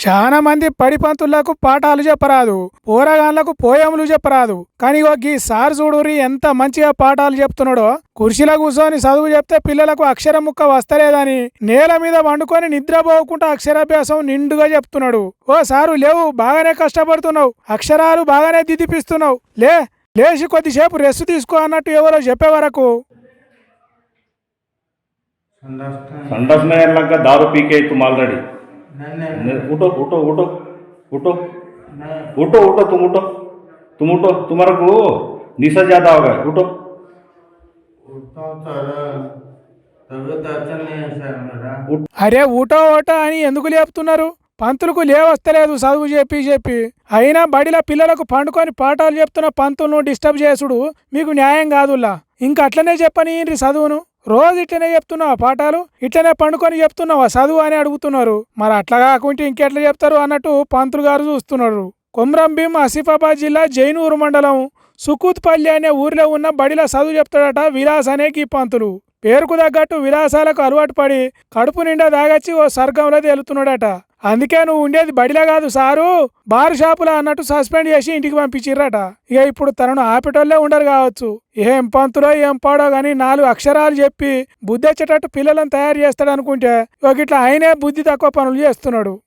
చాలా మంది పడిపంతులకు పాఠాలు చెప్పరాదు, పోరగాన్లకు పోయములు చెప్పరాదు. కానీ గీ సార్ చూడురి ఎంత మంచిగా పాఠాలు చెప్తున్నాడో. కుర్చీలో కూర్చొని చదువు చెప్తే పిల్లలకు అక్షరం ముక్క వస్తలేదని నేల మీద వండుకొని నిద్రపోకుండా అక్షరాభ్యాసం నిండుగా చెప్తున్నాడు. ఓ సారు లేవు, బాగానే కష్టపడుతున్నావు, అక్షరాలు బాగానే దిద్దిపిస్తున్నావు, లేచి కొద్దిసేపు రెస్ట్ తీసుకో అన్నట్టు ఎవరో చెప్పే వరకు संडास में लगा दारू पी के तुम ऑलरेडी उठो उठो उठो उठो उठो उठो तुम उठो तुम्हारा को निशा ज्यादा होगा उठो అరే ఊటో ఓటో అని ఎందుకు లేపుతున్నారు? పంతులకు లేవస్తలేదు చదువు చెప్పి చెప్పి. అయినా బడిలో పిల్లలకు పండుకొని పాఠాలు చెప్తున్న పంతులను డిస్టర్బ్ చేసుడు మీకు న్యాయం కాదుల్లా. ఇంక అట్లనే చెప్పని చదువును. రోజు ఇట్లనే చెప్తున్నావా పాఠాలు? ఇట్లనే పండుకొని చెప్తున్నావా చదువు అని అడుగుతున్నారు. మరి అట్లా కాకుంటే ఇంకెట్లా చెప్తారు అన్నట్టు పంతులు గారు చూస్తున్నారు. కొమ్రంభీం ఆసిఫాబాద్ జిల్లా జైనూరు మండలం సుకూత్పల్లి అనే ఊరిలో ఉన్న బడిలో చదువు చెప్తాడట విలాస్ అనే ఈ పంతులు. పేరుకు తగ్గట్టు విలాసాలకు అలవాటు పడి కడుపు నిండా దాగచ్చి ఓ స్వర్గంలో తేలుతున్నాడట. అందుకే నువ్వు ఉండేది బడిలో కాదు సారు, బార్ షాపులా అన్నట్టు సస్పెండ్ చేసి ఇంటికి పంపించిర్రట. ఇక ఇప్పుడు తనను ఆపేటోళ్లే ఉండరు కావచ్చు. ఏం పంతులో ఏం పాడో గాని 4 అక్షరాలు చెప్పి బుద్ధి వచ్చేటట్టు పిల్లలను తయారు చేస్తాడు అనుకుంటే ఇట్లా ఆయనే బుద్ధి తక్కువ పనులు చేస్తున్నాడు.